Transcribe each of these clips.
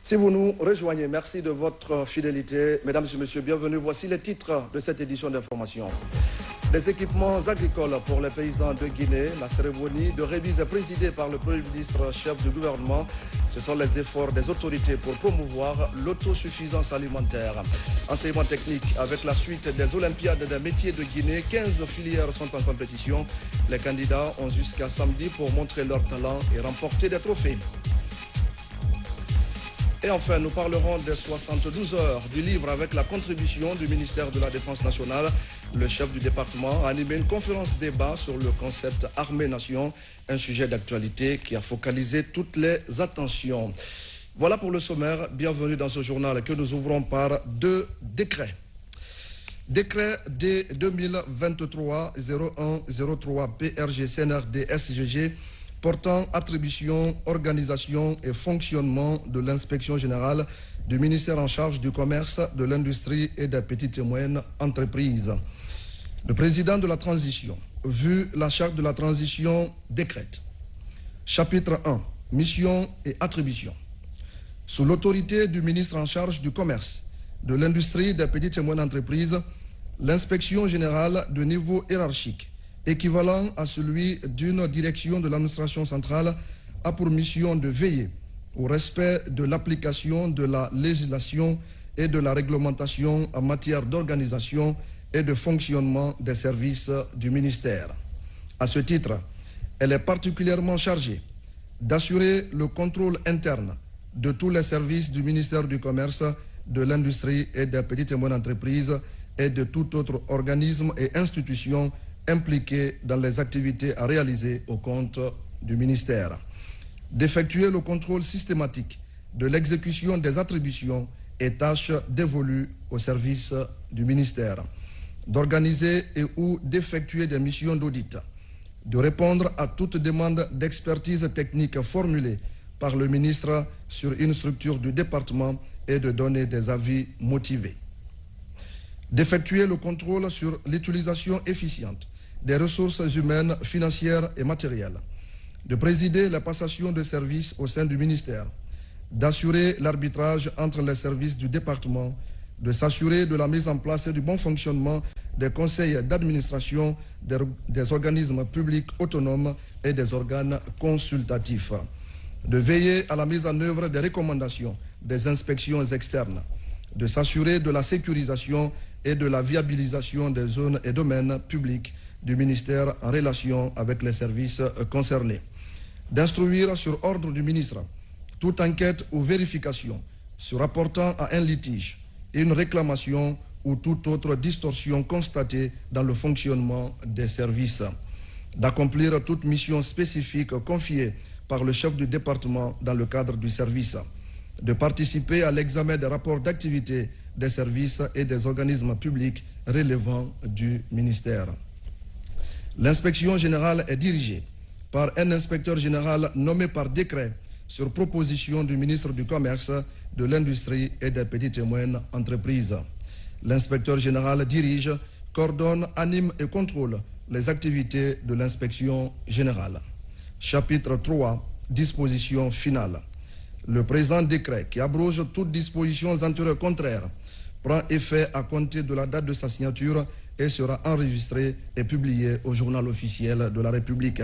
Si vous nous rejoignez, merci de votre fidélité. Mesdames et messieurs, bienvenue. Voici les titres de cette édition d'information. Les équipements agricoles pour les paysans de Guinée, la cérémonie de remise est présidée par le Premier ministre chef du gouvernement. Ce sont les efforts des autorités pour promouvoir l'autosuffisance alimentaire. Enseignement technique avec la suite des Olympiades des métiers de Guinée. 15 filières sont en compétition. Les candidats ont jusqu'à samedi pour montrer leur talent et remporter des trophées. Et enfin, nous parlerons des 72 heures du livre avec la contribution du ministère de la Défense nationale. Le chef du département a animé une conférence débat sur le concept Armée-Nation, un sujet d'actualité qui a focalisé toutes les attentions. Voilà pour le sommaire. Bienvenue dans ce journal que nous ouvrons par 2 décrets. Décret D 2023-0103 PRG CNRD SGG portant attribution, organisation et fonctionnement de l'inspection générale du ministère en charge du commerce, de l'industrie et des petites et moyennes entreprises. Le président de la transition, vu la charte de la transition, décrète. Chapitre 1. Mission et attribution. Sous l'autorité du ministre en charge du commerce, de l'industrie, des petites et moyennes entreprises, l'inspection générale de niveau hiérarchique équivalent à celui d'une direction de l'administration centrale, a pour mission de veiller au respect de l'application de la législation et de la réglementation en matière d'organisation et de fonctionnement des services du ministère. À ce titre, elle est particulièrement chargée d'assurer le contrôle interne de tous les services du ministère du Commerce, de l'Industrie et des petites et moyennes entreprises et de tout autre organisme et institution impliqués dans les activités à réaliser au compte du ministère, d'effectuer le contrôle systématique de l'exécution des attributions et tâches dévolues au service du ministère, d'organiser et ou d'effectuer des missions d'audit, de répondre à toute demande d'expertise technique formulée par le ministre sur une structure du département et de donner des avis motivés, d'effectuer le contrôle sur l'utilisation efficiente des ressources humaines, financières et matérielles, de présider la passation de services au sein du ministère, d'assurer l'arbitrage entre les services du département, de s'assurer de la mise en place et du bon fonctionnement des conseils d'administration, des organismes publics autonomes et des organes consultatifs, de veiller à la mise en œuvre des recommandations des inspections externes, de s'assurer de la sécurisation et de la viabilisation des zones et domaines publics du ministère en relation avec les services concernés, d'instruire sur ordre du ministre toute enquête ou vérification se rapportant à un litige, une réclamation ou toute autre distorsion constatée dans le fonctionnement des services, d'accomplir toute mission spécifique confiée par le chef du département dans le cadre du service, de participer à l'examen des rapports d'activité des services et des organismes publics relevant du ministère. L'inspection générale est dirigée par un inspecteur général nommé par décret sur proposition du ministre du Commerce, de l'Industrie et des petites et moyennes entreprises. L'inspecteur général dirige, coordonne, anime et contrôle les activités de l'inspection générale. Chapitre 3. Disposition finale. Le présent décret, qui abroge toutes dispositions antérieures contraires, prend effet à compter de la date de sa signature et sera enregistré et publié au journal officiel de la République.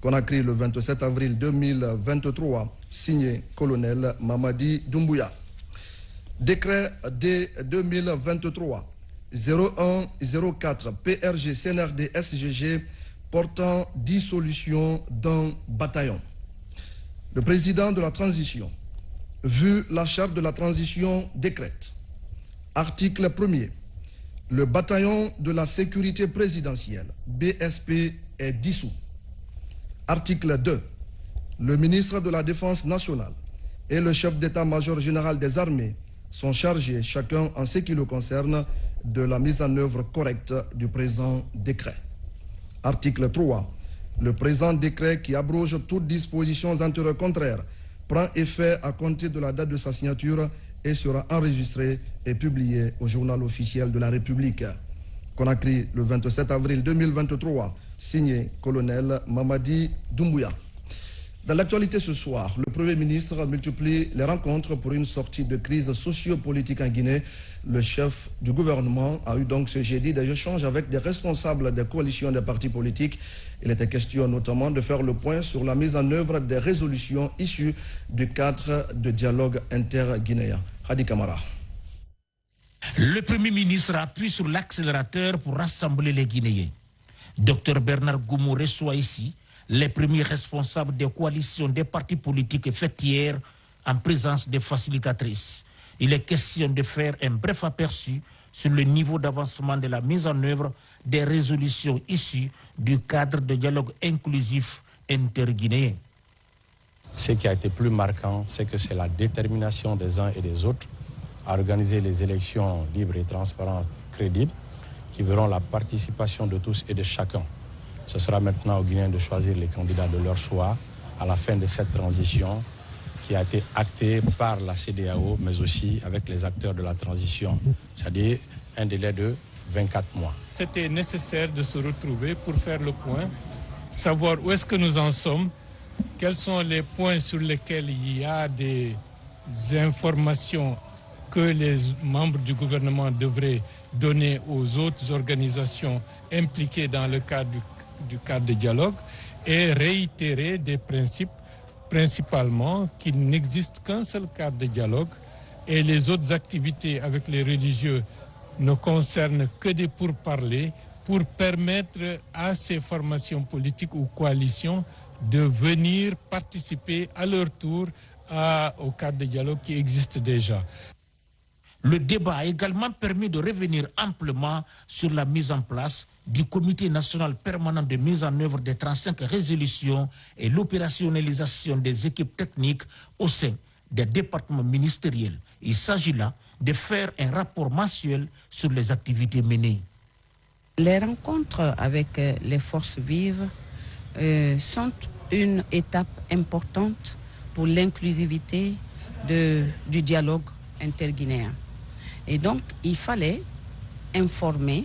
Conakry le 27 avril 2023, signé colonel Mamadi Doumbouya. Décret D 2023-0104 PRG CNRD SGG portant dissolution d'un bataillon. Le président de la transition, vu la charte de la transition, décrète. Article 1er. Le bataillon de la sécurité présidentielle, BSP, est dissous. Article 2. Le ministre de la Défense nationale et le chef d'état-major général des armées sont chargés, chacun en ce qui le concerne, de la mise en œuvre correcte du présent décret. Article 3. Le présent décret, qui abroge toutes dispositions antérieures contraires, prend effet à compter de la date de sa signature et sera enregistré et publié au journal officiel de la République. Conakry, le 27 avril 2023, signé colonel Mamadi Doumbouya. Dans l'actualité ce soir, le Premier ministre multiplie les rencontres pour une sortie de crise sociopolitique en Guinée. Le chef du gouvernement a eu donc ce jeudi des échanges avec des responsables des coalitions des partis politiques. Il était question notamment de faire le point sur la mise en œuvre des résolutions issues du cadre de dialogue interguinéen. Hadi Kamara. Le Premier ministre appuie sur l'accélérateur pour rassembler les Guinéens. Dr Bernard Goumou reçoit ici les premiers responsables des coalitions des partis politiques faites hier en présence des facilitatrices. Il est question de faire un bref aperçu sur le niveau d'avancement de la mise en œuvre des résolutions issues du cadre de dialogue inclusif interguinéen. Ce qui a été plus marquant, c'est que c'est la détermination des uns et des autres à organiser les élections libres et transparentes, crédibles, qui verront la participation de tous et de chacun. Ce sera maintenant aux Guinéens de choisir les candidats de leur choix à la fin de cette transition qui a été actée par la CEDEAO, mais aussi avec les acteurs de la transition, c'est-à-dire un délai de 24 mois. C'était nécessaire de se retrouver pour faire le point, savoir où est-ce que nous en sommes, quels sont les points sur lesquels il y a des informations que les membres du gouvernement devraient donner aux autres organisations impliquées dans le cadre du cadre de dialogue et réitérer des principes, principalement qu'il n'existe qu'un seul cadre de dialogue et les autres activités avec les religieux ne concernent que des pourparlers pour permettre à ces formations politiques ou coalitions de venir participer à leur tour au cadre de dialogue qui existe déjà. Le débat a également permis de revenir amplement sur la mise en place du Comité national permanent de mise en œuvre des 35 résolutions et l'opérationnalisation des équipes techniques au sein des départements ministériels. Il s'agit là de faire un rapport mensuel sur les activités menées. Les rencontres avec les forces vives sont une étape importante pour l'inclusivité du dialogue interguinéen. Et donc, il fallait informer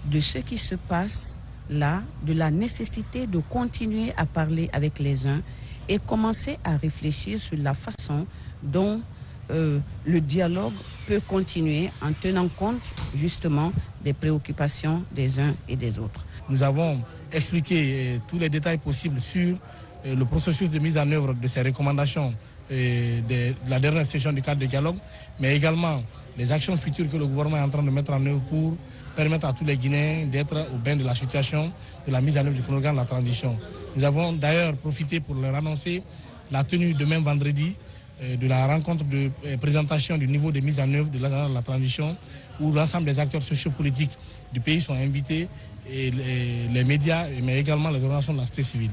de ce qui se passe là, de la nécessité de continuer à parler avec les uns et commencer à réfléchir sur la façon dont le dialogue peut continuer en tenant compte justement des préoccupations des uns et des autres. Nous avons expliqué tous les détails possibles sur le processus de mise en œuvre de ces recommandations de la dernière session du cadre de dialogue, mais également les actions futures que le gouvernement est en train de mettre en œuvre pour permettre à tous les Guinéens d'être au bain de la situation de la mise en œuvre du chronogramme de la transition. Nous avons d'ailleurs profité pour leur annoncer la tenue demain vendredi de la rencontre de présentation du niveau de mise en œuvre de la transition où l'ensemble des acteurs sociopolitiques du pays sont invités, et les médias, mais également les organisations de la société civile.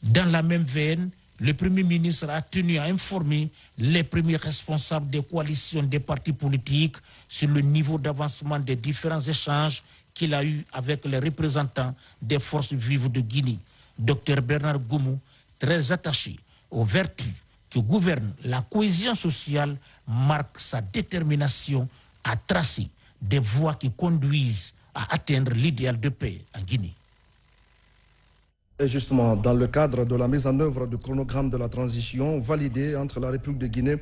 Dans la même veine, le Premier ministre a tenu à informer les premiers responsables des coalitions des partis politiques sur le niveau d'avancement des différents échanges qu'il a eus avec les représentants des forces vives de Guinée. Dr Bernard Goumou, très attaché aux vertus qui gouvernent la cohésion sociale, marque sa détermination à tracer des voies qui conduisent à atteindre l'idéal de paix en Guinée. Et justement, dans le cadre de la mise en œuvre du chronogramme de la transition validé entre la République de Guinée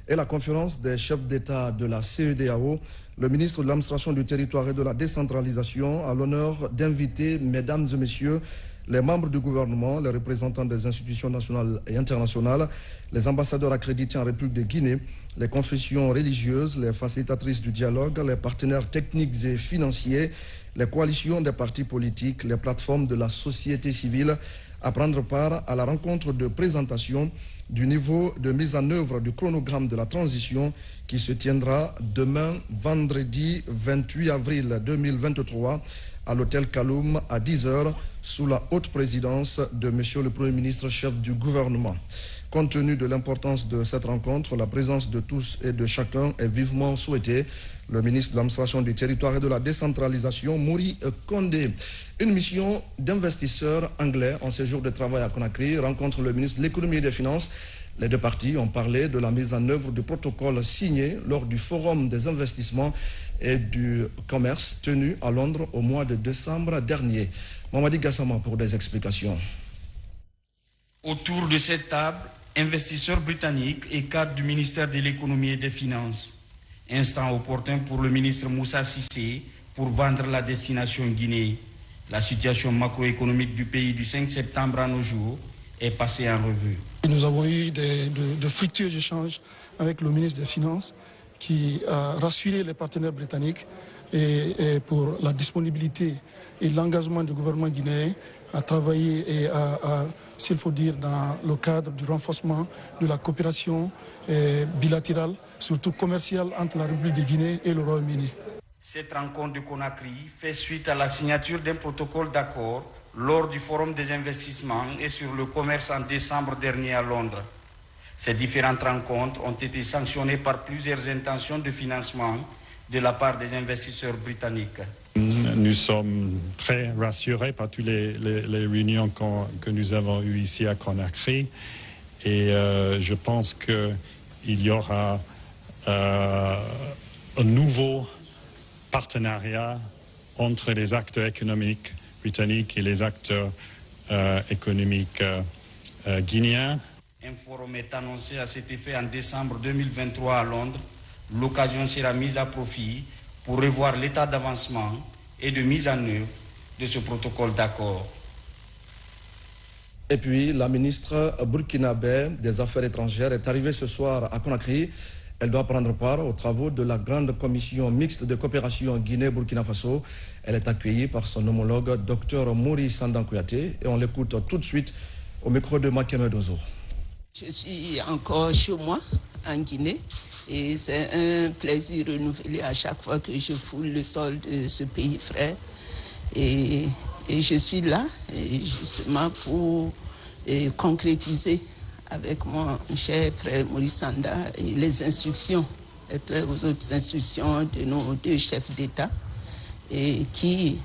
et la conférence des chefs d'État de la CEDEAO, le ministre de l'administration du territoire et de la décentralisation a l'honneur d'inviter, mesdames et messieurs, les membres du gouvernement, les représentants des institutions nationales et internationales, les ambassadeurs accrédités en République de Guinée, les confessions religieuses, les facilitatrices du dialogue, les partenaires techniques et financiers, les coalitions des partis politiques, les plateformes de la société civile à prendre part à la rencontre de présentation du niveau de mise en œuvre du chronogramme de la transition qui se tiendra demain, vendredi 28 avril 2023, à l'hôtel Kaloum à 10h, sous la haute présidence de M. le Premier ministre, chef du gouvernement. Compte tenu de l'importance de cette rencontre, la présence de tous et de chacun est vivement souhaitée. Le ministre de l'administration du territoire et de la décentralisation, Mouri Kondé. Une mission d'investisseurs anglais en séjour de travail à Conakry rencontre le ministre de l'économie et des finances. Les deux parties ont parlé de la mise en œuvre du protocole signé lors du Forum des investissements et du commerce tenu à Londres au mois de décembre dernier. Mamadi Gassama pour des explications. Autour de cette table, investisseurs britanniques et cadres du ministère de l'économie et des finances. Instant opportun pour le ministre Moussa Cissé pour vendre la destination Guinée. La situation macroéconomique du pays du 5 septembre à nos jours est passée en revue. Nous avons eu de fructueux échanges avec le ministre des Finances qui a rassuré les partenaires britanniques et pour la disponibilité et l'engagement du gouvernement guinéen à travailler et s'il faut dire, dans le cadre du renforcement de la coopération bilatérale, surtout commerciale, entre la République de Guinée et le Royaume-Uni. Cette rencontre de Conakry fait suite à la signature d'un protocole d'accord lors du Forum des investissements et sur le commerce en décembre dernier à Londres. Ces différentes rencontres ont été sanctionnées par plusieurs intentions de financement de la part des investisseurs britanniques. Nous sommes très rassurés par toutes les réunions que nous avons eues ici à Conakry et je pense qu'il y aura un nouveau partenariat entre les acteurs économiques britanniques et les acteurs économiques guinéens. Un forum est annoncé à cet effet en décembre 2023 à Londres. L'occasion sera mise à profit pour revoir l'état d'avancement et de mise en œuvre de ce protocole d'accord. Et puis, la ministre burkinabé des Affaires étrangères est arrivée ce soir à Conakry. Elle doit prendre part aux travaux de la grande commission mixte de coopération Guinée-Burkina Faso. Elle est accueillie par son homologue, Dr Mouri Sandan Kouyaté. Et on l'écoute tout de suite au micro de Makeme Dozo. Je suis encore chez moi, en Guinée. Et c'est un plaisir renouvelé à chaque fois que je foule le sol de ce pays frère. Et je suis là, justement, pour concrétiser avec mon cher frère Mouri Sanda et les instructions, aux autres instructions de nos deux chefs d'État, et qui,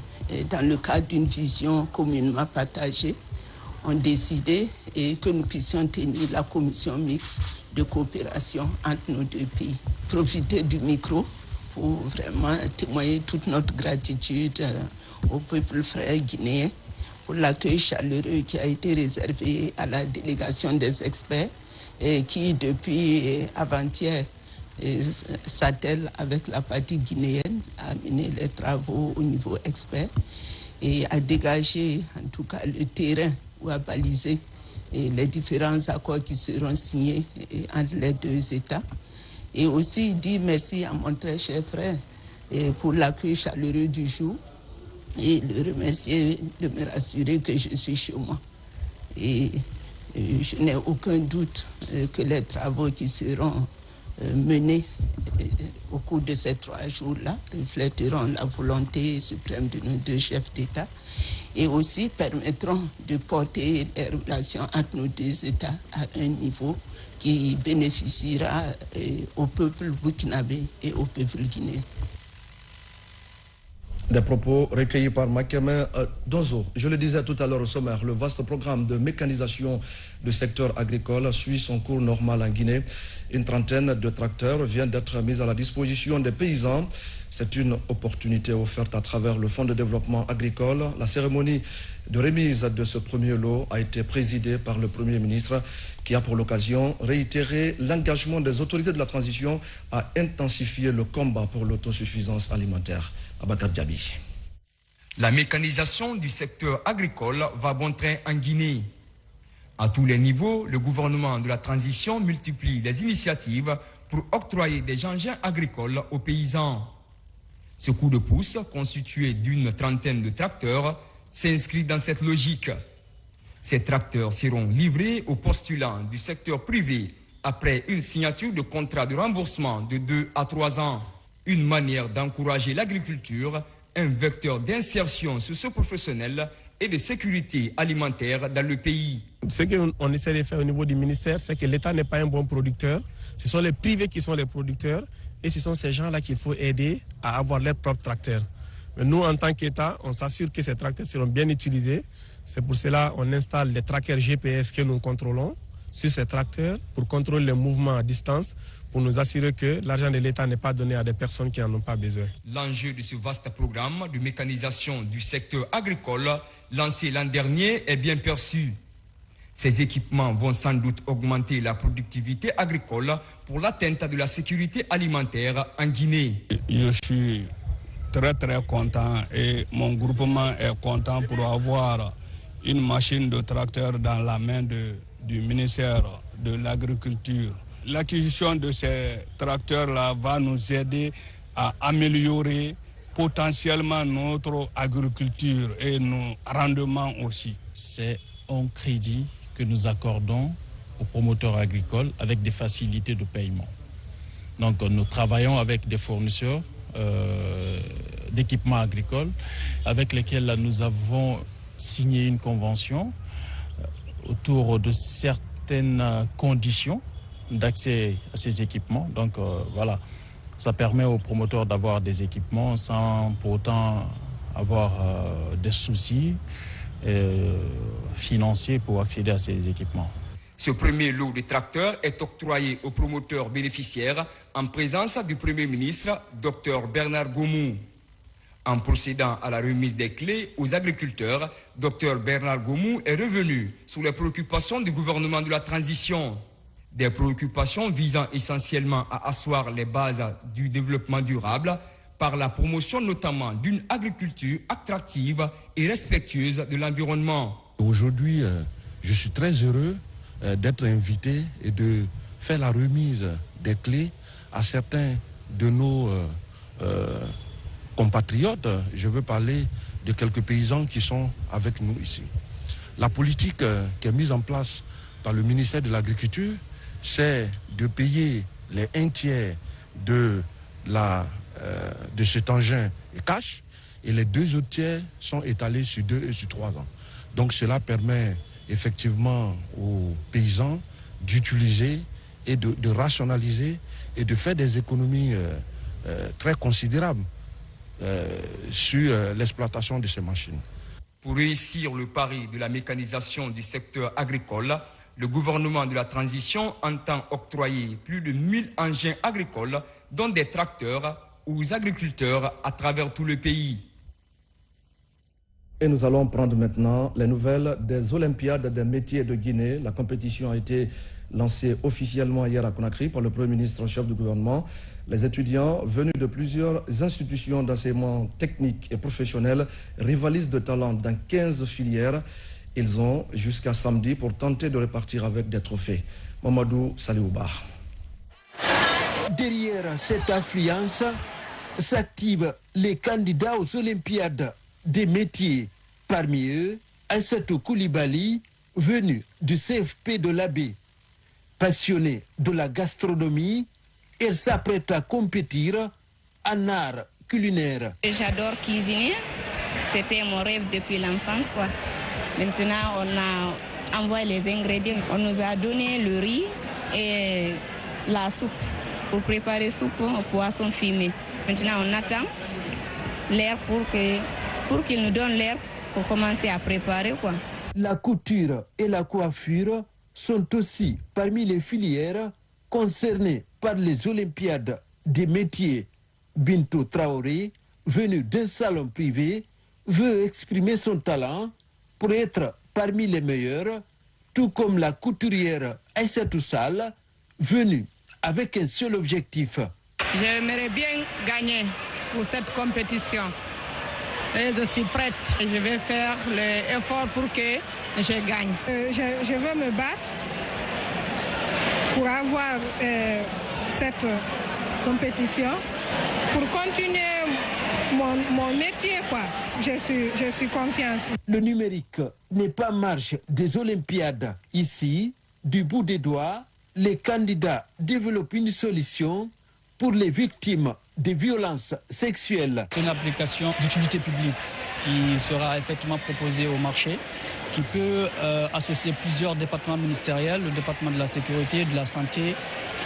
dans le cadre d'une vision communément partagée, ont décidé que nous puissions tenir la commission mixte de coopération entre nos deux pays. Profiter du micro pour vraiment témoigner toute notre gratitude au peuple frère guinéen pour l'accueil chaleureux qui a été réservé à la délégation des experts et qui, depuis avant-hier, s'attelle avec la partie guinéenne à mener les travaux au niveau expert et à dégager en tout cas le terrain ou à baliser les différents accords qui seront signés entre les deux États. Et aussi dire merci à mon très cher frère pour l'accueil chaleureux du jour et le remercier de me rassurer que je suis chez moi. Et je n'ai aucun doute que les travaux qui seront menés au cours de ces 3 jours-là reflèteront la volonté suprême de nos deux chefs d'État et aussi permettront de porter les relations entre nos deux États à un niveau qui bénéficiera au peuple burkinabé et au peuple guinéen. Des propos recueillis par Makeme Dozo. Je le disais tout à l'heure au sommaire, le vaste programme de mécanisation du secteur agricole suit son cours normal en Guinée. Une trentaine de tracteurs vient d'être mis à la disposition des paysans. C'est une opportunité offerte à travers le Fonds de développement agricole. La cérémonie de remise de ce premier lot a été présidée par le Premier ministre qui a pour l'occasion réitéré l'engagement des autorités de la transition à intensifier le combat pour l'autosuffisance alimentaire. Abakar Diaby. La mécanisation du secteur agricole va bon train en Guinée. À tous les niveaux, le gouvernement de la transition multiplie les initiatives pour octroyer des engins agricoles aux paysans. Ce coup de pouce, constitué d'une trentaine de tracteurs, s'inscrit dans cette logique. Ces tracteurs seront livrés aux postulants du secteur privé après une signature de contrat de remboursement de 2 à 3 ans. Une manière d'encourager l'agriculture, un vecteur d'insertion socio-professionnelle et de sécurité alimentaire dans le pays. Ce qu'on essaie de faire au niveau du ministère, c'est que l'État n'est pas un bon producteur. Ce sont les privés qui sont les producteurs et ce sont ces gens-là qu'il faut aider à avoir leurs propres tracteurs. Mais nous, en tant qu'État, on s'assure que ces tracteurs seront bien utilisés. C'est pour cela qu'on installe les trackers GPS que nous contrôlons sur ces tracteurs pour contrôler les mouvements à distance, pour nous assurer que l'argent de l'État n'est pas donné à des personnes qui n'en ont pas besoin. L'enjeu de ce vaste programme de mécanisation du secteur agricole lancé l'an dernier est bien perçu. Ces équipements vont sans doute augmenter la productivité agricole pour l'atteinte de la sécurité alimentaire en Guinée. Je suis très content et mon groupement est content pour avoir une machine de tracteur dans la main du ministère de l'Agriculture. L'acquisition de ces tracteurs-là va nous aider à améliorer potentiellement notre agriculture et nos rendements aussi. C'est un crédit que nous accordons aux promoteurs agricoles avec des facilités de paiement. Donc nous travaillons avec des fournisseurs d'équipements agricoles avec lesquels nous avons signé une convention autour de certaines conditions d'accès à ces équipements. Donc voilà, ça permet aux promoteurs d'avoir des équipements sans pour autant avoir des soucis financiers pour accéder à ces équipements. Ce premier lot de tracteurs est octroyé aux promoteurs bénéficiaires en présence du Premier ministre, Dr Bernard Gomou. En procédant à la remise des clés aux agriculteurs, Dr Bernard Gomou est revenu sur les préoccupations du gouvernement de la transition. Des préoccupations visant essentiellement à asseoir les bases du développement durable par la promotion notamment d'une agriculture attractive et respectueuse de l'environnement. Aujourd'hui, je suis très heureux d'être invité et de faire la remise des clés à certains de nos compatriotes. Je veux parler de quelques paysans qui sont avec nous ici. La politique qui est mise en place par le ministère de l'Agriculture, c'est de payer les 1/3 de cet engin cash et les 2 autres tiers sont étalés sur 2 et sur 3 ans. Donc cela permet effectivement aux paysans d'utiliser et de rationaliser et de faire des économies très considérables sur l'exploitation de ces machines. Pour réussir le pari de la mécanisation du secteur agricole, le gouvernement de la transition entend octroyer plus de 1000 engins agricoles, dont des tracteurs, aux agriculteurs à travers tout le pays. Et nous allons prendre maintenant les nouvelles des Olympiades des métiers de Guinée. La compétition a été lancée officiellement hier à Conakry par le Premier ministre en chef du gouvernement. Les étudiants venus de plusieurs institutions d'enseignement technique et professionnel rivalisent de talent dans 15 filières. Ils ont jusqu'à samedi pour tenter de repartir avec des trophées. Mamadou Saliouba. Derrière cette affluence s'activent les candidats aux Olympiades des métiers. Parmi eux, Aïssatou Koulibaly, venu du CFP de l'Abbé. Passionnée de la gastronomie, elle s'apprête à compétir en art culinaire. J'adore cuisiner, c'était mon rêve depuis l'enfance, quoi. Maintenant, on a envoyé les ingrédients. On nous a donné le riz et la soupe pour préparer soupe au poisson fumé. Maintenant, on attend l'air pour qu'il nous donne l'air pour commencer à préparer, quoi. La couture et la coiffure sont aussi parmi les filières concernées par les Olympiades des métiers. Bintou Traoré, venue d'un salon privé, veut exprimer son talent pour être parmi les meilleurs, tout comme la couturière Aïssatou Sall, venue avec un seul objectif. J'aimerais bien gagner pour cette compétition. Et je suis prête. Je vais faire l'effort pour que je gagne. Je veux me battre pour avoir cette compétition, pour continuer mon métier, quoi. Je suis confiante. Le numérique n'est pas marge des Olympiades. Ici, du bout des doigts, les candidats développent une solution pour les victimes de violences sexuelles. C'est une application d'utilité publique qui sera effectivement proposée au marché, qui peut associer plusieurs départements ministériels, le département de la sécurité, de la santé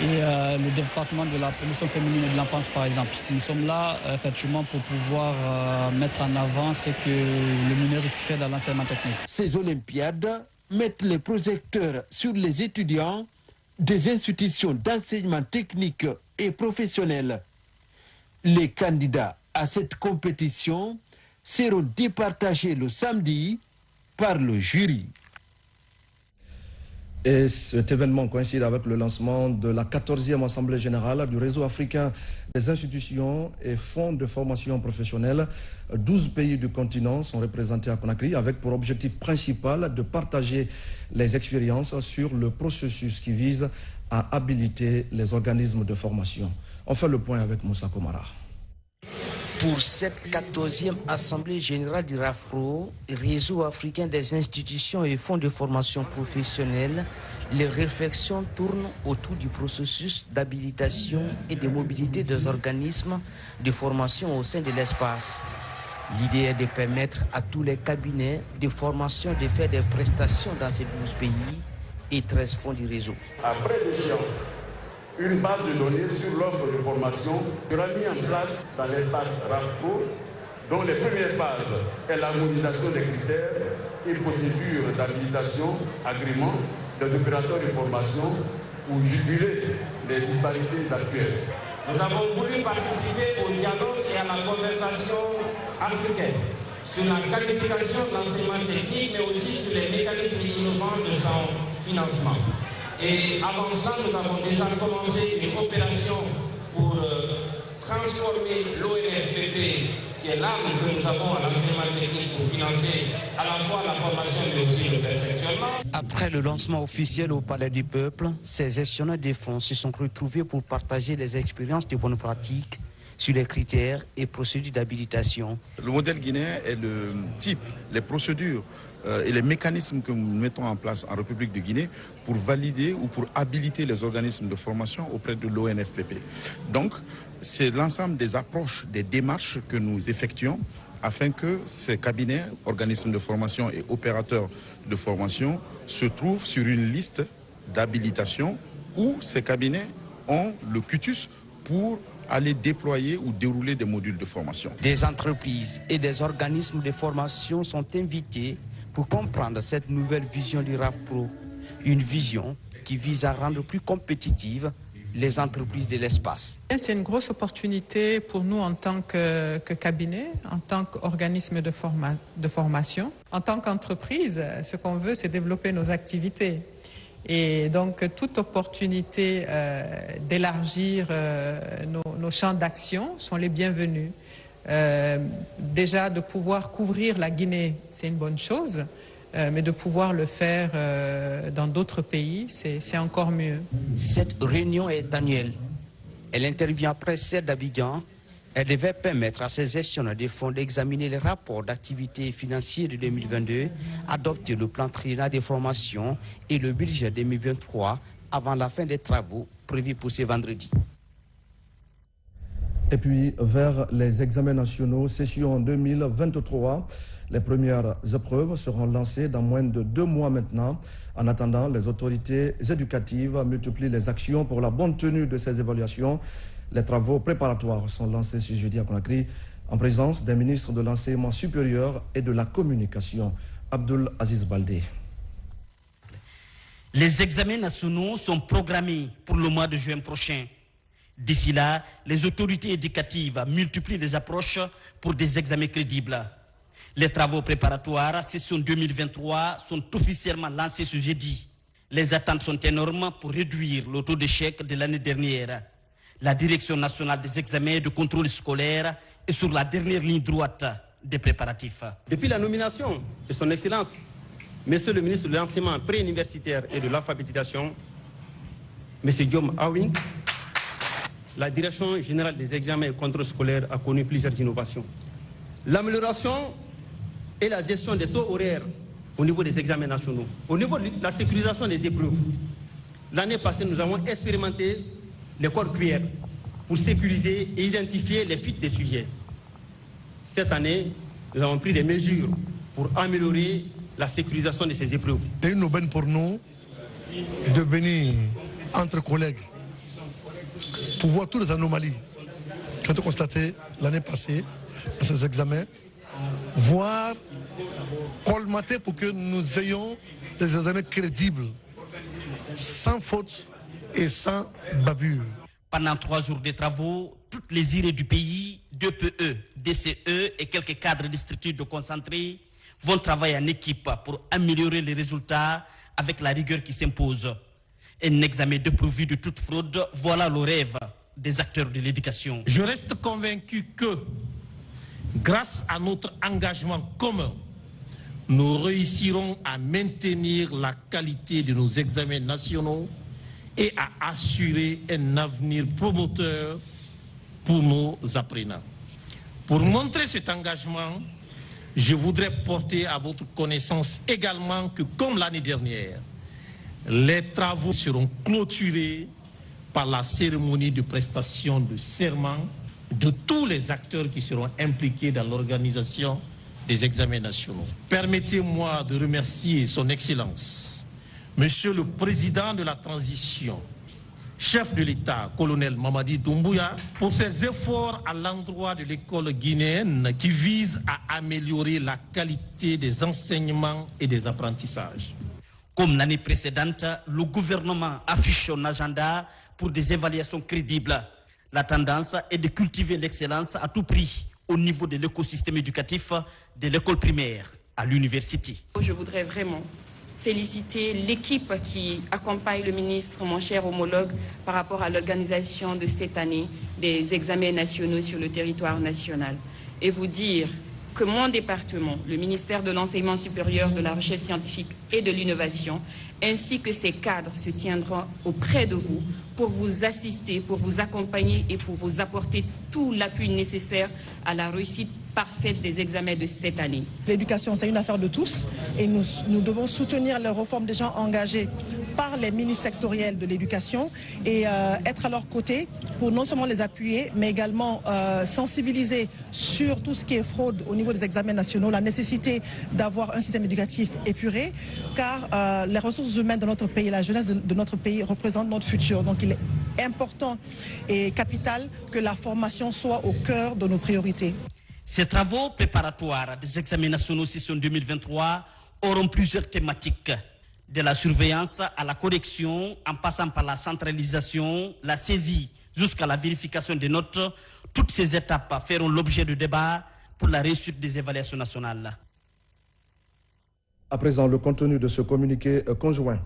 et le département de la promotion féminine et de l'enfance, par exemple. Nous sommes là effectivement pour pouvoir mettre en avant ce que le numérique fait dans l'enseignement technique. Ces Olympiades mettent les projecteurs sur les étudiants des institutions d'enseignement technique et professionnel. Les candidats à cette compétition seront départagés le samedi par le jury. Et cet événement coïncide avec le lancement de la 14e Assemblée générale du réseau africain des institutions et fonds de formation professionnelle. 12 pays du continent sont représentés à Conakry avec pour objectif principal de partager les expériences sur le processus qui vise à habiliter les organismes de formation. On fait le point avec Moussa Komara. Pour cette 14e Assemblée générale du RAFPRO, Réseau africain des institutions et fonds de formation professionnelle, les réflexions tournent autour du processus d'habilitation et de mobilité des organismes de formation au sein de l'espace. L'idée est de permettre à tous les cabinets de formation de faire des prestations dans ces 12 pays et 13 fonds du réseau. Après l'échéance, une base de données sur l'offre de formation sera mise en place dans l'espace RAFPRO, dont les premières phases est l'harmonisation des critères et procédures d'habilitation, agrément des opérateurs de formation pour juguler les disparités actuelles. Nous avons voulu participer au dialogue et à la conversation africaine sur la qualification de l'enseignement technique, mais aussi sur les mécanismes innovants de son financement. Et avant cela, nous avons déjà commencé une opération pour transformer l'ONFPP, qui est l'arme que nous avons à l'enseignement technique pour financer à la fois la formation mais aussi le perfectionnement. Après le lancement officiel au Palais du Peuple, ces gestionnaires des fonds se sont retrouvés pour partager les expériences de bonnes pratiques sur les critères et procédures d'habilitation. Le modèle guinéen est le type, les procédures et les mécanismes que nous mettons en place en République de Guinée pour valider ou pour habiliter les organismes de formation auprès de l'ONFPP. Donc, c'est l'ensemble des approches, des démarches que nous effectuons afin que ces cabinets, organismes de formation et opérateurs de formation se trouvent sur une liste d'habilitation où ces cabinets ont le cutus pour aller déployer ou dérouler des modules de formation. Des entreprises et des organismes de formation sont invités pour comprendre cette nouvelle vision du RAFPRO, une vision qui vise à rendre plus compétitives les entreprises de l'espace. C'est une grosse opportunité pour nous en tant que cabinet, en tant qu'organisme de formation. En tant qu'entreprise, ce qu'on veut, c'est développer nos activités. Et donc, toute opportunité d'élargir nos champs d'action sont les bienvenus. Déjà, de pouvoir couvrir la Guinée, c'est une bonne chose, mais de pouvoir le faire dans d'autres pays, c'est encore mieux. Cette réunion est annuelle. Elle intervient après celle d'Abidjan. Elle devait permettre à ces gestionnaires des fonds d'examiner les rapports d'activité financière de 2022, adopter le plan triennal de formation et le budget 2023 avant la fin des travaux prévus pour ce vendredi. Et puis, vers les examens nationaux, session 2023, les premières épreuves seront lancées dans moins de 2 mois maintenant. En attendant, les autorités éducatives multiplient les actions pour la bonne tenue de ces évaluations. Les travaux préparatoires sont lancés ce jeudi à Conakry en présence des ministres de l'enseignement supérieur et de la communication. Abdul Aziz Baldé. Les examens nationaux sont programmés pour le mois de juin prochain. D'ici là, les autorités éducatives multiplient les approches pour des examens crédibles. Les travaux préparatoires, session 2023, sont officiellement lancés ce jeudi. Les attentes sont énormes pour réduire le taux d'échec de l'année dernière. La Direction nationale des examens et de contrôle scolaire est sur la dernière ligne droite des préparatifs. Depuis la nomination de son Excellence, Monsieur le ministre de l'Enseignement préuniversitaire et de l'alphabétisation, Monsieur Guillaume Awing, la Direction générale des examens et contrôle scolaire a connu plusieurs innovations. L'amélioration et la gestion des taux horaires au niveau des examens nationaux. Au niveau de la sécurisation des épreuves, l'année passée, nous avons expérimenté les corps cuillères pour sécuriser et identifier les fuites des sujets. Cette année, nous avons pris des mesures pour améliorer la sécurisation de ces épreuves. C'est une aubaine pour nous de venir entre collègues pour voir toutes les anomalies qui ont été constatées l'année passée dans ces examens, voire colmater pour que nous ayons des examens crédibles, sans faute et sans bavure. Pendant 3 jours de travaux, toutes les IRE du pays, 2 PE, DCE et quelques cadres de structures de concentrés vont travailler en équipe pour améliorer les résultats avec la rigueur qui s'impose. Un examen dépourvu de toute fraude, voilà le rêve des acteurs de l'éducation. Je reste convaincu que, grâce à notre engagement commun, nous réussirons à maintenir la qualité de nos examens nationaux et à assurer un avenir promoteur pour nos apprenants. Pour montrer cet engagement, je voudrais porter à votre connaissance également que, comme l'année dernière, les travaux seront clôturés par la cérémonie de prestation de serment de tous les acteurs qui seront impliqués dans l'organisation des examens nationaux. Permettez-moi de remercier son Excellence, Monsieur le Président de la Transition, chef de l'État, colonel Mamadi Doumbouya, pour ses efforts à l'endroit de l'école guinéenne qui vise à améliorer la qualité des enseignements et des apprentissages. Comme l'année précédente, le gouvernement affiche son agenda pour des évaluations crédibles. La tendance est de cultiver l'excellence à tout prix au niveau de l'écosystème éducatif de l'école primaire à l'université. Je voudrais vraiment féliciter l'équipe qui accompagne le ministre, mon cher homologue, par rapport à l'organisation de cette année des examens nationaux sur le territoire national. Et vous dire que mon département, le ministère de l'Enseignement supérieur, de la Recherche scientifique et de l'Innovation, ainsi que ses cadres se tiendront auprès de vous pour vous assister, pour vous accompagner et pour vous apporter tout l'appui nécessaire à la réussite parfaite des examens de cette année. L'éducation, c'est une affaire de tous et nous devons soutenir les réformes déjà engagées par les ministres sectoriels de l'éducation et être à leur côté pour non seulement les appuyer, mais également sensibiliser sur tout ce qui est fraude au niveau des examens nationaux, la nécessité d'avoir un système éducatif épuré, car les ressources humaines de notre pays, la jeunesse de notre pays représente notre futur. Donc il est important et capital que la formation soit au cœur de nos priorités. Ces travaux préparatoires des examens nationaux session 2023 auront plusieurs thématiques, de la surveillance à la correction, en passant par la centralisation, la saisie jusqu'à la vérification des notes. Toutes ces étapes feront l'objet de débats pour la réussite des évaluations nationales. À présent, le contenu de ce communiqué conjoint.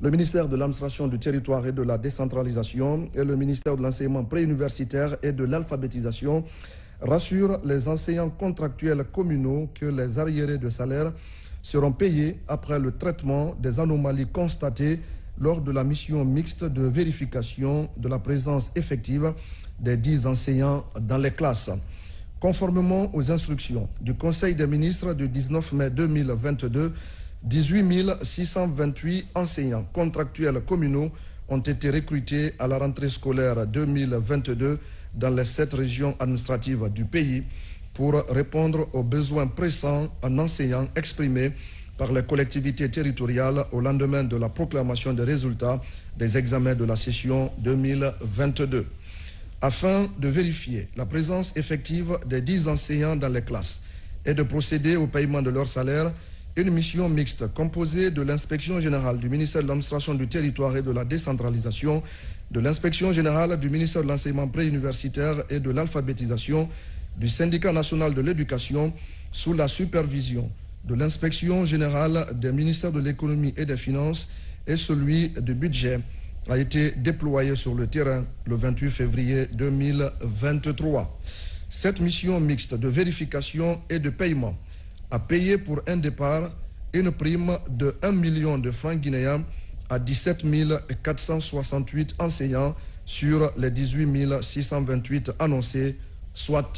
Le ministère de l'Administration du Territoire et de la Décentralisation et le ministère de l'Enseignement préuniversitaire et de l'Alphabétisation rassure les enseignants contractuels communaux que les arriérés de salaire seront payés après le traitement des anomalies constatées lors de la mission mixte de vérification de la présence effective des 10 enseignants dans les classes. Conformément aux instructions du Conseil des ministres du 19 mai 2022, 18 628 enseignants contractuels communaux ont été recrutés à la rentrée scolaire 2022 dans les 7 régions administratives du pays pour répondre aux besoins pressants en enseignants exprimés par les collectivités territoriales au lendemain de la proclamation des résultats des examens de la session 2022. Afin de vérifier la présence effective des 10 enseignants dans les classes et de procéder au paiement de leur salaire, une mission mixte composée de l'inspection générale du ministère de l'Administration du Territoire et de la Décentralisation, de l'inspection générale du ministère de l'Enseignement préuniversitaire et de l'Alphabétisation, du syndicat national de l'éducation, sous la supervision de l'inspection générale des ministères de l'économie et des finances et celui du budget, a été déployée sur le terrain le 28 février 2023. Cette mission mixte de vérification et de paiement a payé pour un départ une prime de 1 million de francs guinéens à 17 468 enseignants sur les 18 628 annoncés, soit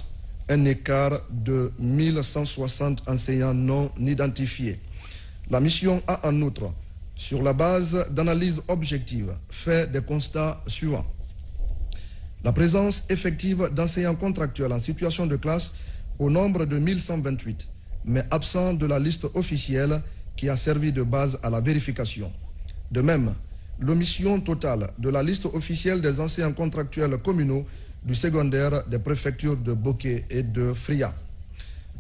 un écart de 1160 enseignants non identifiés. La mission a en outre, sur la base d'analyses objectives, fait des constats suivants. La présence effective d'enseignants contractuels en situation de classe au nombre de 1128, mais absent de la liste officielle qui a servi de base à la vérification. De même, l'omission totale de la liste officielle des enseignants contractuels communaux du secondaire des préfectures de Boké et de Fria.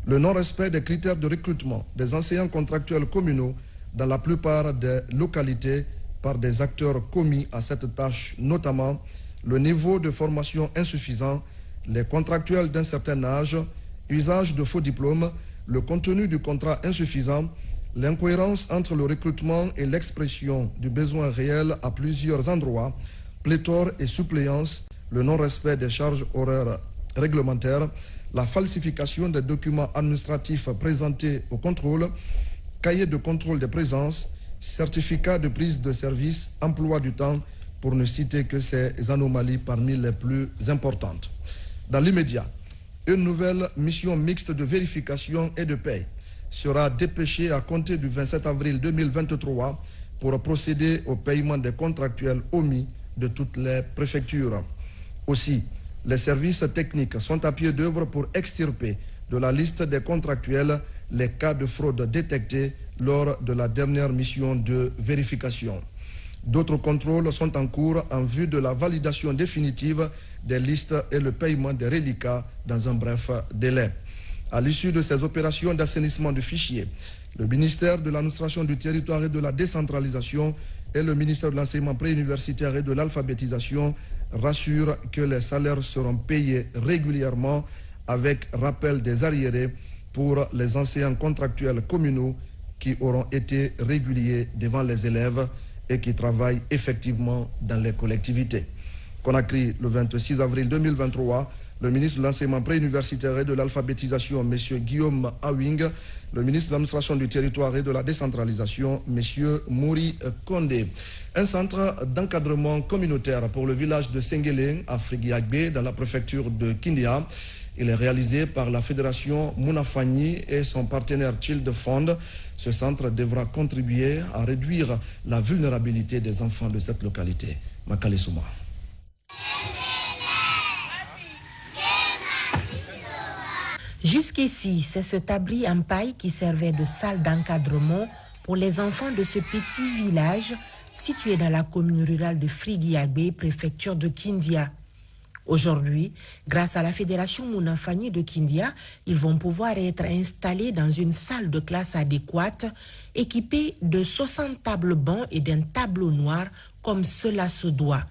Le non-respect des critères de recrutement des enseignants contractuels communaux dans la plupart des localités par des acteurs commis à cette tâche, notamment le niveau de formation insuffisant, les contractuels d'un certain âge, usage de faux diplômes, le contenu du contrat insuffisant, l'incohérence entre le recrutement et l'expression du besoin réel à plusieurs endroits, pléthore et suppléance, le non-respect des charges horaires réglementaires, la falsification des documents administratifs présentés au contrôle, cahier de contrôle des présences, certificat de prise de service, emploi du temps, pour ne citer que ces anomalies parmi les plus importantes. Dans l'immédiat, une nouvelle mission mixte de vérification et de paie sera dépêchée à compter du 27 avril 2023 pour procéder au paiement des contractuels omis de toutes les préfectures. Aussi, les services techniques sont à pied d'œuvre pour extirper de la liste des contractuels les cas de fraude détectés lors de la dernière mission de vérification. D'autres contrôles sont en cours en vue de la validation définitive des listes et le paiement des reliquats dans un bref délai. À l'issue de ces opérations d'assainissement de fichiers, le ministère de l'administration du territoire et de la décentralisation et le ministère de l'enseignement préuniversitaire et de l'alphabétisation rassurent que les salaires seront payés régulièrement avec rappel des arriérés pour les enseignants contractuels communaux qui auront été réguliers devant les élèves et qui travaillent effectivement dans les collectivités. Conakry, le 26 avril 2023, le ministre de l'enseignement préuniversitaire et de l'alphabétisation, M. Guillaume Awing, le ministre de l'administration du territoire et de la décentralisation, M. Mouri Kondé. Un centre d'encadrement communautaire pour le village de Sengeleng, à Friguiagbe, dans la préfecture de Kindia. Il est réalisé par la fédération Mounafani et son partenaire Child Fund. Ce centre devra contribuer à réduire la vulnérabilité des enfants de cette localité. Makale Souma. Jusqu'ici, c'est cet abri en paille qui servait de salle d'encadrement pour les enfants de ce petit village situé dans la commune rurale de Friguiagbe, préfecture de Kindia. Aujourd'hui, grâce à la fédération Mounafani de Kindia, ils vont pouvoir être installés dans une salle de classe adéquate, équipée de 60 tables bancs et d'un tableau noir comme cela se doit.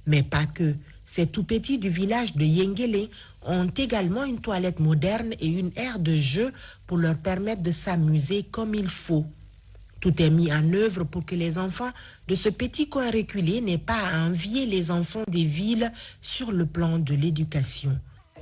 Mais pas que. Ces tout-petits du village de Yengele ont également une toilette moderne et une aire de jeu pour leur permettre de s'amuser comme il faut. Tout est mis en œuvre pour que les enfants de ce petit coin reculé n'aient pas à envier les enfants des villes sur le plan de l'éducation.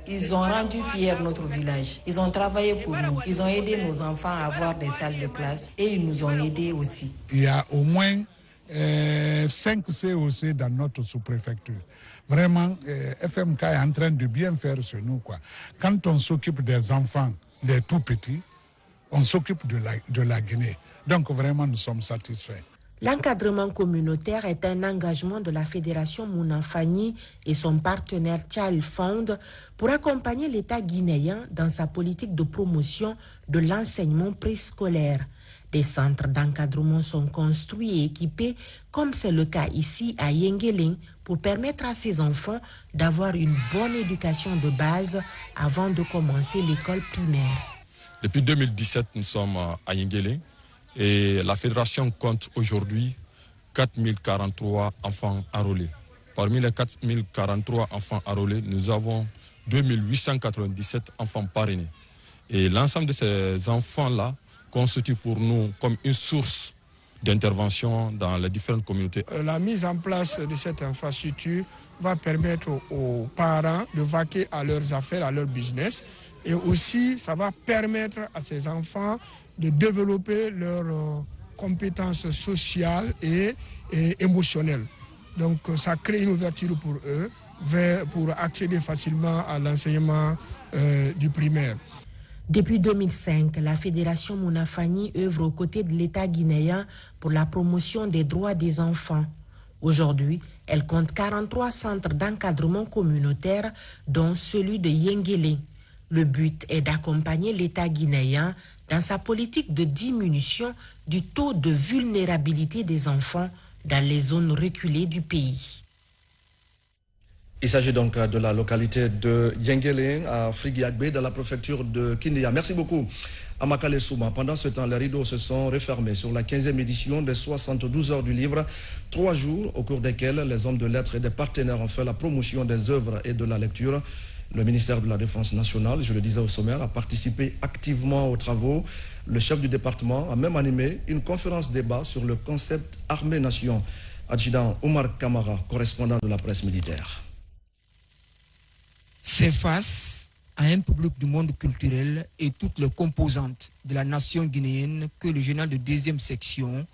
Ils ont rendu fier notre village. Ils ont travaillé pour nous. Ils ont aidé nos enfants à avoir des salles de classe et ils nous ont aidés aussi. Il y a au moins 5 COC dans notre sous-préfecture. Vraiment, FMK est en train de bien faire chez nous, quoi. Quand on s'occupe des enfants, des tout petits, on s'occupe de la Guinée. Donc vraiment, nous sommes satisfaits. L'encadrement communautaire est un engagement de la Fédération Mounafani et son partenaire Child Fund pour accompagner l'État guinéen dans sa politique de promotion de l'enseignement préscolaire. Des centres d'encadrement sont construits et équipés, comme c'est le cas ici à Yengeling, pour permettre à ces enfants d'avoir une bonne éducation de base avant de commencer l'école primaire. Depuis 2017, nous sommes à Yengeling et la fédération compte aujourd'hui 4043 enfants enrôlés. Parmi les 4043 enfants enrôlés, nous avons 2897 enfants parrainés. Et l'ensemble de ces enfants-là constitue pour nous comme une source d'intervention dans les différentes communautés. La mise en place de cette infrastructure va permettre aux parents de vaquer à leurs affaires, à leur business. Et aussi, ça va permettre à ces enfants de développer leurs compétences sociales et émotionnelles. Donc, ça crée une ouverture pour eux pour accéder facilement à l'enseignement du primaire. Depuis 2005, la Fédération Mounafani œuvre aux côtés de l'État guinéen pour la promotion des droits des enfants. Aujourd'hui, elle compte 43 centres d'encadrement communautaire, dont celui de Yengele. Le but est d'accompagner l'État guinéen dans sa politique de diminution du taux de vulnérabilité des enfants dans les zones reculées du pays. Il s'agit donc de la localité de Yengeling à Friguiagbe, dans la préfecture de Kindia. Merci beaucoup à Makale Souma. Pendant ce temps, les rideaux se sont refermés sur la 15e édition des 72 heures du livre. 3 jours au cours desquels les hommes de lettres et des partenaires ont fait la promotion des œuvres et de la lecture. Le ministère de la Défense nationale, je le disais au sommaire, a participé activement aux travaux. Le chef du département a même animé une conférence débat sur le concept armée-nation. Adjudant Omar Kamara, correspondant de la presse militaire. C'est face à un public du monde culturel et toutes les composantes de la nation guinéenne que le général de 2e section,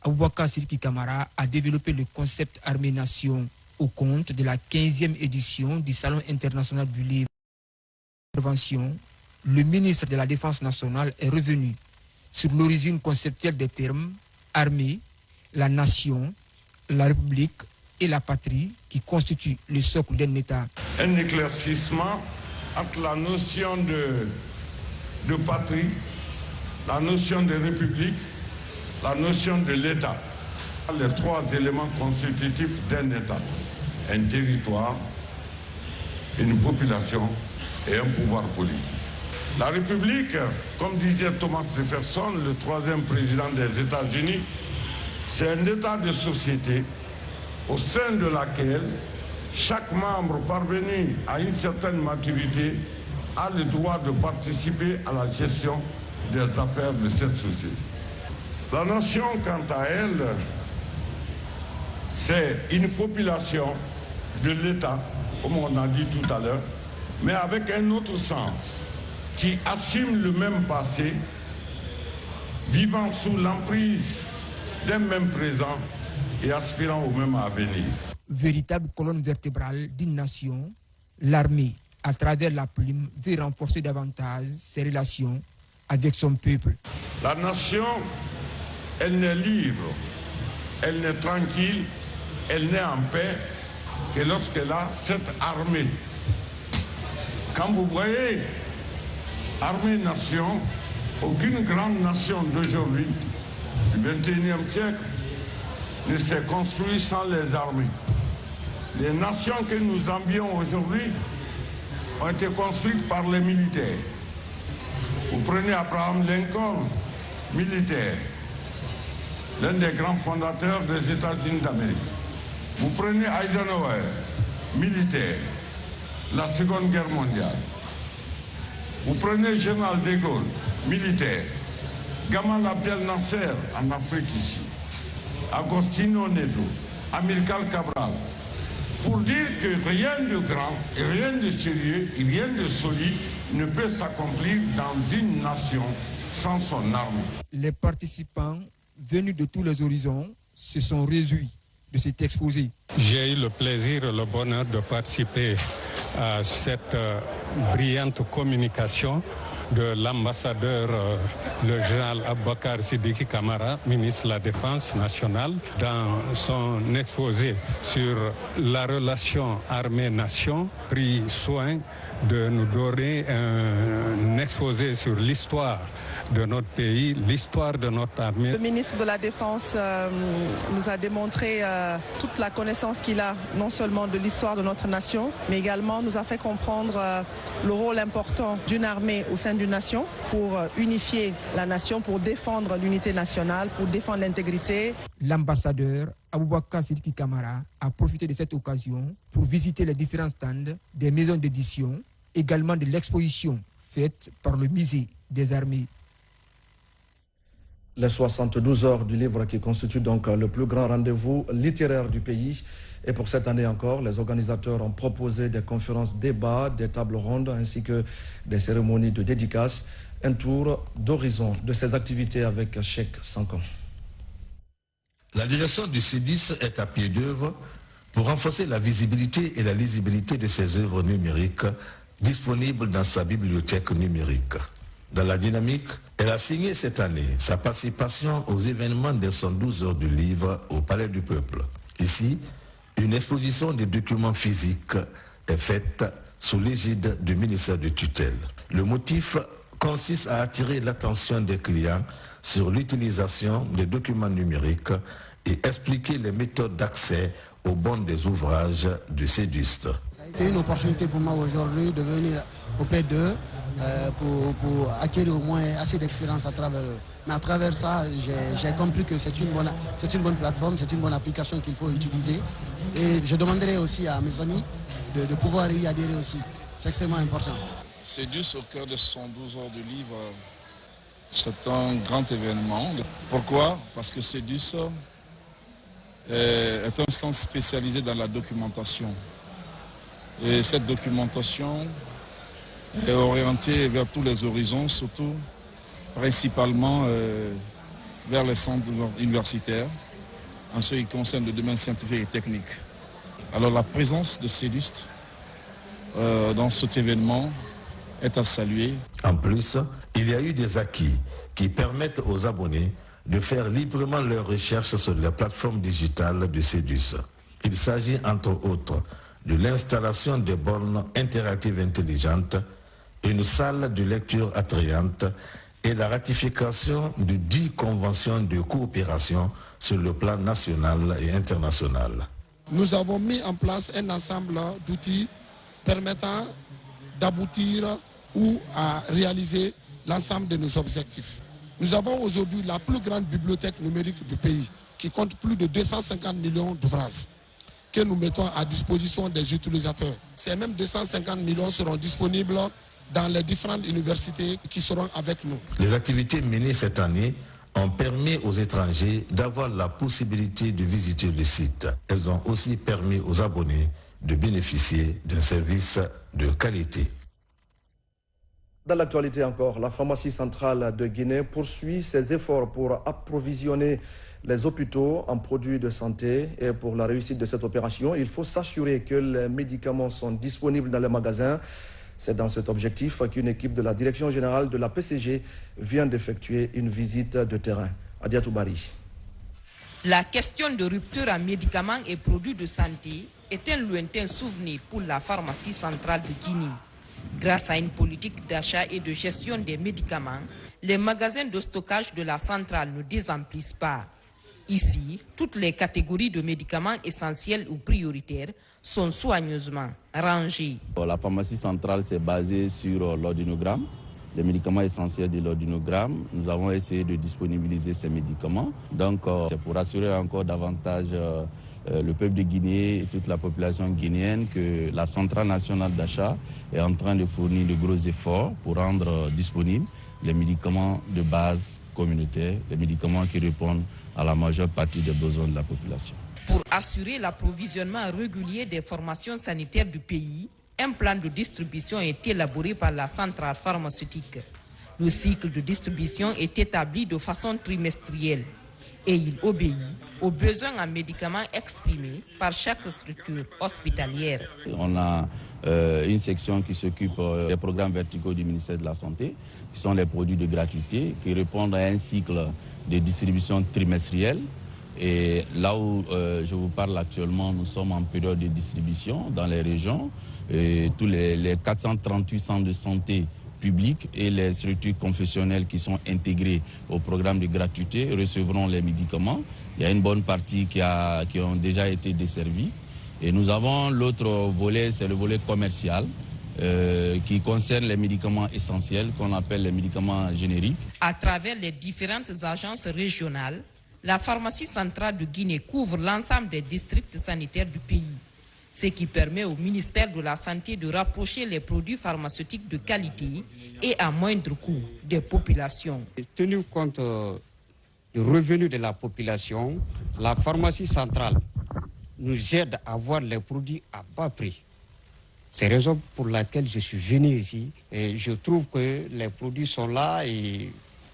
Aboubakar Sidiki Kamara, a développé le concept armée-nation au compte de la 15e édition du Salon international du livre. Le ministre de la Défense nationale est revenu sur l'origine conceptuelle des termes armée, la nation, la République et la patrie qui constituent le socle d'un État. Un éclaircissement entre la notion de patrie, la notion de République, la notion de l'État. Les 3 éléments constitutifs d'un État. Un territoire, une population et un pouvoir politique. La République, comme disait Thomas Jefferson, le 3e président des États-Unis, c'est un état de société au sein de laquelle chaque membre parvenu à une certaine maturité a le droit de participer à la gestion des affaires de cette société. La nation, quant à elle, c'est une population de l'État, comme on a dit tout à l'heure, mais avec un autre sens, qui assume le même passé, vivant sous l'emprise d'un même présent et aspirant au même avenir. Véritable colonne vertébrale d'une nation, l'armée, à travers la plume, veut renforcer davantage ses relations avec son peuple. La nation, elle n'est libre, elle n'est tranquille, elle n'est en paix que lorsqu'elle a cette armée. Quand vous voyez armée-nation, aucune grande nation d'aujourd'hui, du XXIe siècle, ne s'est construite sans les armées. Les nations que nous envions aujourd'hui ont été construites par les militaires. Vous prenez Abraham Lincoln, militaire, l'un des grands fondateurs des États-Unis d'Amérique. Vous prenez Eisenhower, militaire, la Seconde Guerre mondiale. Vous prenez Général de Gaulle, militaire, Gamal Abdel Nasser en Afrique ici, Agostinho Neto, Amilcar Cabral, pour dire que rien de grand, rien de sérieux, rien de solide ne peut s'accomplir dans une nation sans son armée. Les participants venus de tous les horizons se sont réjouis de cet exposé. J'ai eu le plaisir et le bonheur de participer à cette brillante communication de l'ambassadeur, le général Aboubakar Sidiki Kamara, ministre de la Défense nationale, dans son exposé sur la relation armée-nation, pris soin de nous donner un exposé sur l'histoire de notre pays, l'histoire de notre armée. Le ministre de la Défense nous a démontré toute la connaissance qu'il a, non seulement de l'histoire de notre nation, mais également nous a fait comprendre le rôle important d'une armée au sein d'une nation pour unifier la nation, pour défendre l'unité nationale, pour défendre l'intégrité. L'ambassadeur Aboubakar Sidiki Kamara a profité de cette occasion pour visiter les différents stands des maisons d'édition, également de l'exposition faite par le musée des armées. Les 72 heures du livre qui constituent donc le plus grand rendez-vous littéraire du pays. Et pour cette année encore, les organisateurs ont proposé des conférences débats, des tables rondes ainsi que des cérémonies de dédicaces. Un tour d'horizon de ces activités avec Cheikh Sankan. La direction du CEDIS est à pied d'œuvre pour renforcer la visibilité et la lisibilité de ses œuvres numériques disponibles dans sa bibliothèque numérique. Dans la dynamique, elle a signé cette année sa participation aux événements des 112 heures du livre au Palais du Peuple. Ici, une exposition des documents physiques est faite sous l'égide du ministère de tutelle. Le motif consiste à attirer l'attention des clients sur l'utilisation des documents numériques et expliquer les méthodes d'accès aux bons des ouvrages du CEDIS. C'était une opportunité pour moi aujourd'hui de venir auprès d'eux pour acquérir au moins assez d'expérience à travers eux. Mais à travers ça, j'ai compris que c'est une bonne plateforme, c'est une bonne application qu'il faut utiliser. Et je demanderai aussi à mes amis de pouvoir y adhérer aussi. c'est extrêmement important. CEDUS au cœur de 112 heures de livre, c'est un grand événement. Pourquoi? Parce que CEDUS est un centre spécialisé dans la documentation. Et cette documentation est orientée vers tous les horizons, surtout principalement vers les centres universitaires, en ce qui concerne le domaine scientifique et technique. Alors la présence de CEDUS dans cet événement est à saluer. En plus, il y a eu des acquis qui permettent aux abonnés de faire librement leurs recherches sur la plateforme digitale de CEDUS. Il s'agit entre autres de l'installation de bornes interactives intelligentes, une salle de lecture attrayante et la ratification de 10 conventions de coopération sur le plan national et international. Nous avons mis en place un ensemble d'outils permettant d'aboutir ou à réaliser l'ensemble de nos objectifs. Nous avons aujourd'hui la plus grande bibliothèque numérique du pays qui compte plus de 250 millions d'ouvrages que nous mettons à disposition des utilisateurs. Ces mêmes 250 millions seront disponibles dans les différentes universités qui seront avec nous. Les activités menées cette année ont permis aux étrangers d'avoir la possibilité de visiter le site. Elles ont aussi permis aux abonnés de bénéficier d'un service de qualité. Dans l'actualité encore, la pharmacie centrale de Guinée poursuit ses efforts pour approvisionner les hôpitaux en produits de santé. Et pour la réussite de cette opération, il faut s'assurer que les médicaments sont disponibles dans les magasins. C'est dans cet objectif qu'une équipe de la Direction générale de la PCG vient d'effectuer une visite de terrain. Adiatou Bari. La question de rupture en médicaments et produits de santé est un lointain souvenir pour la pharmacie centrale de Guinée. Grâce à une politique d'achat et de gestion des médicaments, les magasins de stockage de la centrale ne désemplissent pas. Ici, toutes les catégories de médicaments essentiels ou prioritaires sont soigneusement rangées. La pharmacie centrale s'est basée sur l'ordinogramme, les médicaments essentiels de l'ordinogramme. Nous avons essayé de disponibiliser ces médicaments. Donc, c'est pour assurer encore davantage le peuple de Guinée et toute la population guinéenne que la centrale nationale d'achat est en train de fournir de gros efforts pour rendre disponibles les médicaments de base communautaire, les médicaments qui répondent à la majeure partie des besoins de la population. Pour assurer l'approvisionnement régulier des formations sanitaires du pays, un plan de distribution est élaboré par la centrale pharmaceutique. Le cycle de distribution est établi de façon trimestrielle et il obéit aux besoins en médicaments exprimés par chaque structure hospitalière. On a une section qui s'occupe des programmes verticaux du ministère de la Santé, qui sont les produits de gratuité, qui répondent à un cycle de distribution trimestrielle. Et là où je vous parle actuellement, nous sommes en période de distribution dans les régions. Et tous les 438 centres de santé publics et les structures confessionnelles qui sont intégrées au programme de gratuité recevront les médicaments. Il y a une bonne partie qui ont déjà été desservies. Et nous avons l'autre volet, c'est le volet commercial, qui concerne les médicaments essentiels, qu'on appelle les médicaments génériques. À travers les différentes agences régionales, la pharmacie centrale de Guinée couvre l'ensemble des districts sanitaires du pays, ce qui permet au ministère de la Santé de rapprocher les produits pharmaceutiques de qualité et à moindre coût des populations. Tenu compte du revenu de la population, la pharmacie centrale nous aide à avoir les produits à bas prix. C'est la raison pour laquelle je suis venu ici et je trouve que les produits sont là et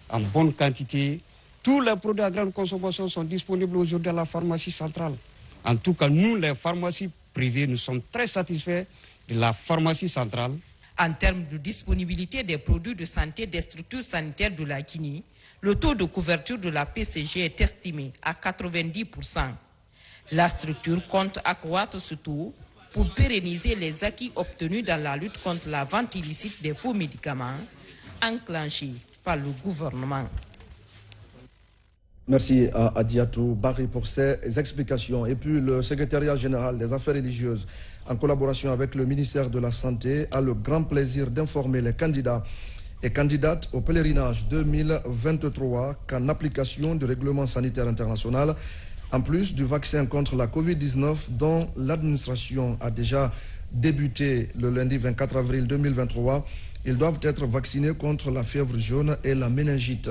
en bonne quantité. Tous les produits à grande consommation sont disponibles aujourd'hui à la pharmacie centrale. En tout cas, nous, les pharmacies privées, nous sommes très satisfaits de la pharmacie centrale. En termes de disponibilité des produits de santé des structures sanitaires de la Guinée, le taux de couverture de la PCG est estimé à 90%. La structure compte accroître ce taux pour pérenniser les acquis obtenus dans la lutte contre la vente illicite des faux médicaments enclenchée par le gouvernement. Merci à Adiatou Bari pour ces explications. Et puis le secrétariat général des affaires religieuses, en collaboration avec le ministère de la Santé, a le grand plaisir d'informer les candidats et candidates au pèlerinage 2023 qu'en application du règlement sanitaire international, En plus du vaccin contre la Covid-19 dont l'administration a déjà débuté le lundi 24 avril 2023, ils doivent être vaccinés contre la fièvre jaune et la méningite.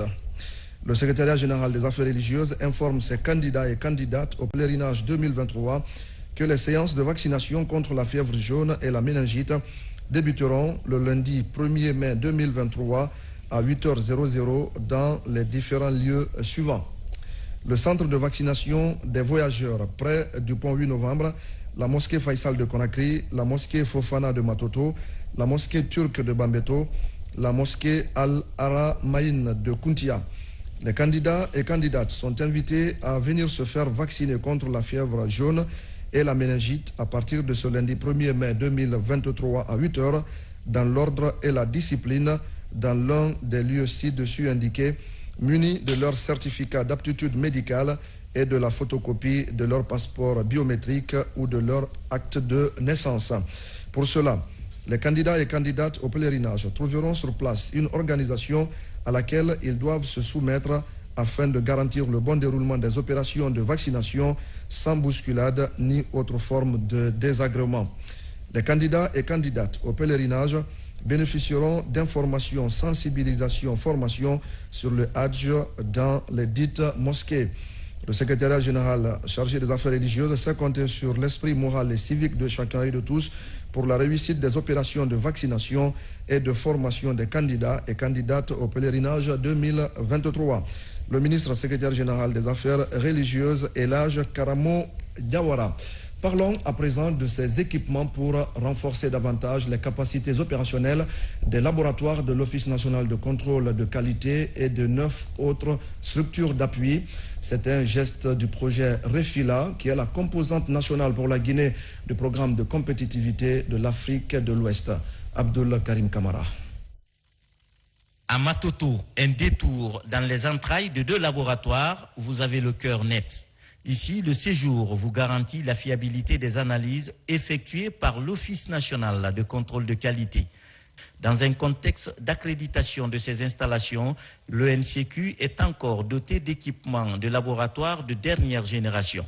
Le secrétariat général des affaires religieuses informe ses candidats et candidates au pèlerinage 2023 que les séances de vaccination contre la fièvre jaune et la méningite débuteront le lundi 1er mai 2023 à 8h00 dans les différents lieux suivants. Le centre de vaccination des voyageurs près du pont 8 novembre, la mosquée Faisal de Conakry, la mosquée Fofana de Matoto, la mosquée turque de Bambeto, la mosquée Al-Aramaïn de Kuntia. Les candidats et candidates sont invités à venir se faire vacciner contre la fièvre jaune et la méningite à partir de ce lundi 1er mai 2023 à 8h dans l'ordre et la discipline dans l'un des lieux ci-dessus indiqués, munis de leur certificat d'aptitude médicale et de la photocopie de leur passeport biométrique ou de leur acte de naissance. Pour cela, les candidats et candidates au pèlerinage trouveront sur place une organisation à laquelle ils doivent se soumettre afin de garantir le bon déroulement des opérations de vaccination sans bousculade ni autre forme de désagrément. Les candidats et candidates au pèlerinage bénéficieront d'informations, sensibilisation, formation sur le Hajj dans les dites mosquées. Le secrétariat général chargé des affaires religieuses sait compter sur l'esprit moral et civique de chacun et de tous pour la réussite des opérations de vaccination et de formation des candidats et candidates au pèlerinage 2023. Le ministre secrétaire général des affaires religieuses Elhadj Karamo Diawara. Parlons à présent de ces équipements pour renforcer davantage les capacités opérationnelles des laboratoires de l'Office national de contrôle de qualité et de 9 autres structures d'appui. C'est un geste du projet REFILA, qui est la composante nationale pour la Guinée du programme de compétitivité de l'Afrique de l'Ouest. Abdul Karim Kamara. À Matoto, un détour dans les entrailles de 2 laboratoires, vous avez le cœur net. Ici, le séjour vous garantit la fiabilité des analyses effectuées par l'Office national de contrôle de qualité. Dans un contexte d'accréditation de ces installations, l'ONCQ est encore doté d'équipements de laboratoires de dernière génération.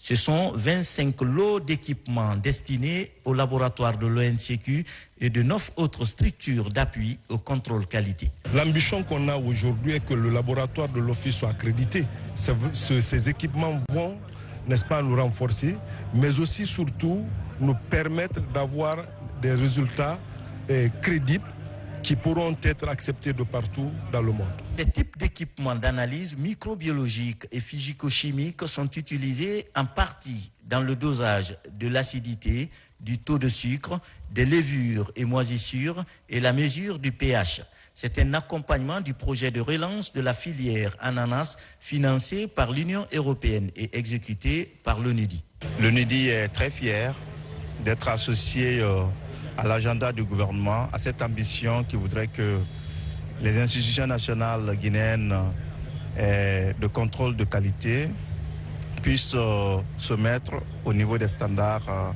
Ce sont 25 lots d'équipements destinés au laboratoire de l'ONCQ et de 9 autres structures d'appui au contrôle qualité. L'ambition qu'on a aujourd'hui est que le laboratoire de l'Office soit accrédité. Ces équipements vont, n'est-ce pas, nous renforcer, mais aussi surtout nous permettre d'avoir des résultats crédibles qui pourront être acceptés de partout dans le monde. Des types d'équipements d'analyse microbiologique et physico-chimique sont utilisés en partie dans le dosage de l'acidité, du taux de sucre, des levures et moisissures et la mesure du pH. C'est un accompagnement du projet de relance de la filière ananas financé par l'Union européenne et exécuté par l'ONUDI. L'ONUDI est très fier d'être associé à l'agenda du gouvernement, à cette ambition qui voudrait que les institutions nationales guinéennes de contrôle de qualité puissent se mettre au niveau des standards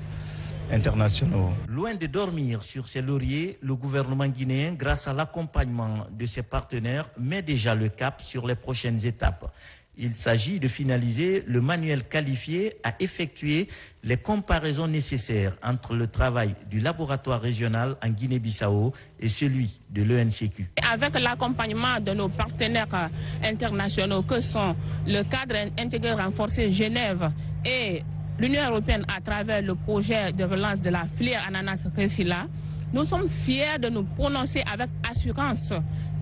internationaux. Loin de dormir sur ses lauriers, le gouvernement guinéen, grâce à l'accompagnement de ses partenaires, met déjà le cap sur les prochaines étapes. Il s'agit de finaliser le manuel qualifié à effectuer les comparaisons nécessaires entre le travail du laboratoire régional en Guinée-Bissau et celui de l'ONCQ. Avec l'accompagnement de nos partenaires internationaux que sont le cadre intégré renforcé Genève et l'Union européenne à travers le projet de relance de la filière ananas REFILA, nous sommes fiers de nous prononcer avec assurance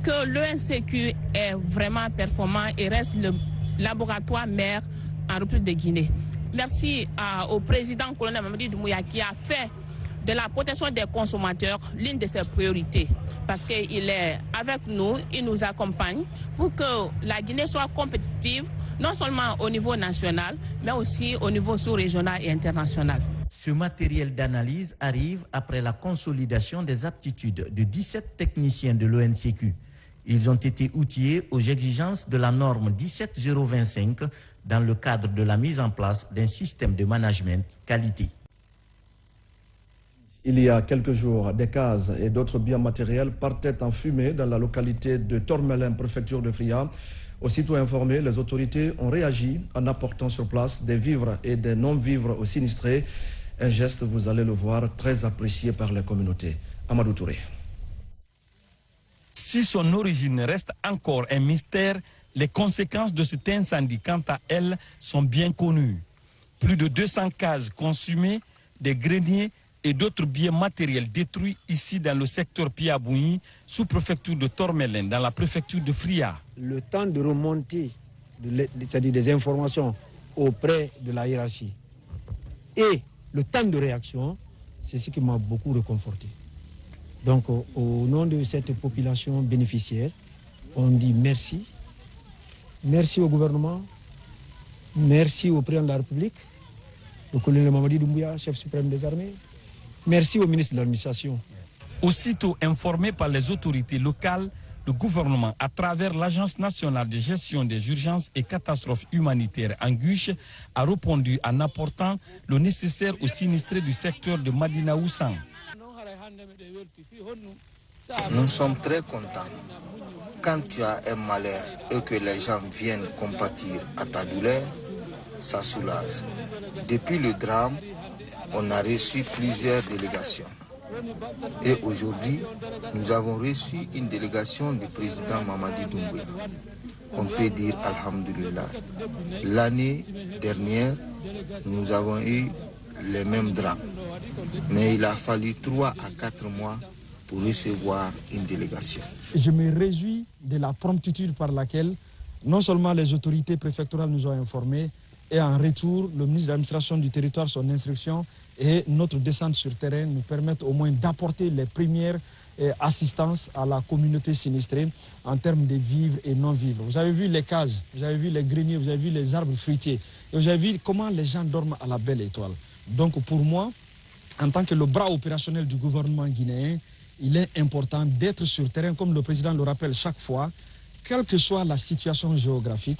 que l'ONCQ est vraiment performant et reste le laboratoire mère en République de Guinée. Merci au président colonel Mamadi Doumbouya qui a fait de la protection des consommateurs l'une de ses priorités. Parce qu'il est avec nous, il nous accompagne pour que la Guinée soit compétitive, non seulement au niveau national, mais aussi au niveau sous-régional et international. Ce matériel d'analyse arrive après la consolidation des aptitudes de 17 techniciens de l'ONCQ. Ils ont été outillés aux exigences de la norme 17025 dans le cadre de la mise en place d'un système de management qualité. Il y a quelques jours, des cases et d'autres biens matériels partaient en fumée dans la localité de Tormelin, préfecture de Fria, Aussitôt informées, les autorités ont réagi en apportant sur place des vivres et des non-vivres aux sinistrés. Un geste, vous allez le voir, très apprécié par les communautés. Amadou Touré. Si son origine reste encore un mystère, les conséquences de cet incendie, quant à elles, sont bien connues. Plus de 200 cases consumées, des greniers et d'autres biens matériels détruits ici dans le secteur Piabouyi, sous-préfecture de Tormelin, dans la préfecture de Fria. Le temps de remonter, c'est-à-dire des informations auprès de la hiérarchie, et le temps de réaction, c'est ce qui m'a beaucoup réconforté. Donc, au nom de cette population bénéficiaire, on dit merci. Merci au gouvernement, merci au président de la République, le colonel Mamadi Doumbouya, chef suprême des armées. Merci au ministre de l'administration. Aussitôt informé par les autorités locales, le gouvernement, à travers l'Agence nationale de gestion des urgences et catastrophes humanitaires Anguche, a répondu en apportant le nécessaire aux sinistrés du secteur de Madina Oussang. Nous sommes très contents. Quand tu as un malheur et que les gens viennent compatir à ta douleur, ça soulage. Depuis le drame, on a reçu plusieurs délégations. Et aujourd'hui, nous avons reçu une délégation du président Mamadi Doumbouya. On peut dire Alhamdulillah. L'année dernière, nous avons eu les mêmes drames. Mais il a fallu 3 à 4 mois pour recevoir une délégation. Je me réjouis de la promptitude par laquelle non seulement les autorités préfectorales nous ont informés, et en retour, le ministre de l'administration du territoire, son instruction et notre descente sur terrain nous permettent au moins d'apporter les premières assistances à la communauté sinistrée en termes de vivres et non-vivres. Vous avez vu les cases, vous avez vu les greniers, vous avez vu les arbres fruitiers, et vous avez vu comment les gens dorment à la belle étoile. Donc pour moi, en tant que le bras opérationnel du gouvernement guinéen, il est important d'être sur terrain, comme le président le rappelle chaque fois, quelle que soit la situation géographique,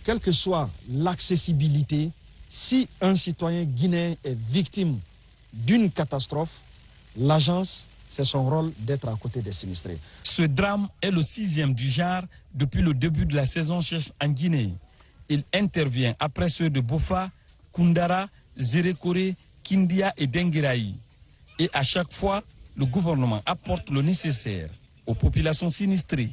quelle que soit l'accessibilité, si un citoyen guinéen est victime d'une catastrophe, l'agence, c'est son rôle d'être à côté des sinistrés. Ce drame est le 6e du genre depuis le début de la saison sèche en Guinée. Il intervient après ceux de Bofa, Koundara, Zérékoré, Kindia et Denguiraï. Et à chaque fois, le gouvernement apporte le nécessaire aux populations sinistrées.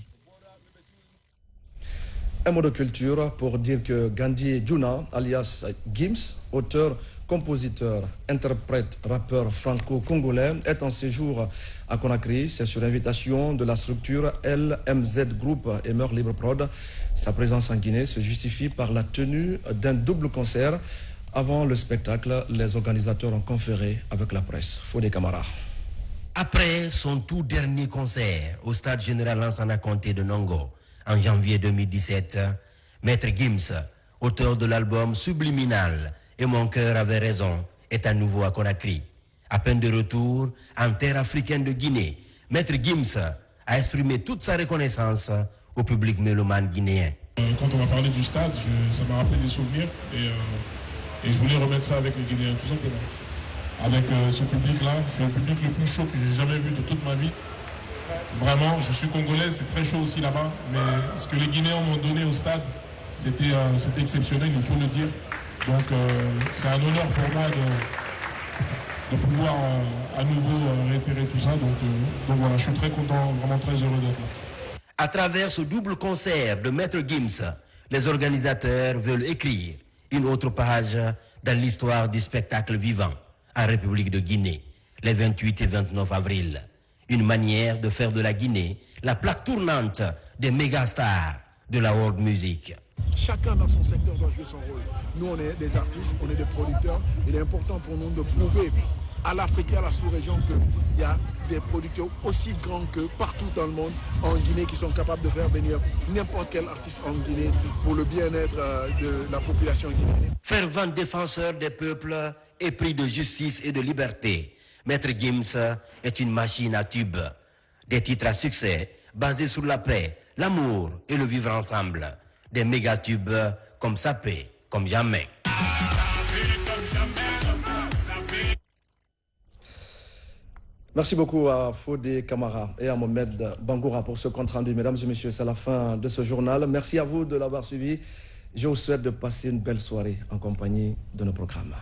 Un mot de culture pour dire que Gandhi Djouna, alias Gims, auteur, compositeur, interprète, rappeur franco-congolais, est en séjour à Conakry. C'est sur invitation de la structure LMZ Group et Meurs Libre Prod. Sa présence en Guinée se justifie par la tenue d'un double concert. Avant le spectacle, les organisateurs ont conféré avec la presse. Fodé Camara. Après son tout dernier concert au stade général Lansana Conté de Nongo, en janvier 2017, Maître Gims, auteur de l'album Subliminal et Mon cœur avait raison, est à nouveau à Conakry. À peine de retour en terre africaine de Guinée, Maître Gims a exprimé toute sa reconnaissance au public mélomane guinéen. Quand on m'a parlé du stade, ça m'a rappelé des souvenirs et je voulais remettre ça avec les Guinéens tout simplement. Avec ce public-là, c'est le public le plus chaud que j'ai jamais vu de toute ma vie. Vraiment, je suis congolais, c'est très chaud aussi là-bas, mais ce que les Guinéens m'ont donné au stade, c'était exceptionnel, il faut le dire. Donc c'est un honneur pour moi de pouvoir à nouveau réitérer tout ça. Donc voilà, je suis très content, vraiment très heureux d'être là. À travers ce double concert de Maître Gims, les organisateurs veulent écrire une autre page dans l'histoire du spectacle vivant en République de Guinée, les 28 et 29 avril. Une manière de faire de la Guinée la plaque tournante des mégastars de la world music. Chacun dans son secteur doit jouer son rôle. Nous, on est des artistes, on est des producteurs. Il est important pour nous de prouver à l'Afrique et à la sous-région qu'il y a des producteurs aussi grands que partout dans le monde en Guinée qui sont capables de faire venir n'importe quel artiste en Guinée pour le bien-être de la population guinéenne. Fervent défenseur des peuples épris de justice et de liberté, Maître Gims est une machine à tubes. Des titres à succès basés sur la paix, l'amour et le vivre ensemble. Des méga-tubes comme Sapé, comme jamais. Merci beaucoup à Fodé Camara et à Mohamed Bangoura pour ce compte rendu. Mesdames et messieurs, c'est la fin de ce journal. Merci à vous de l'avoir suivi. Je vous souhaite de passer une belle soirée en compagnie de nos programmes.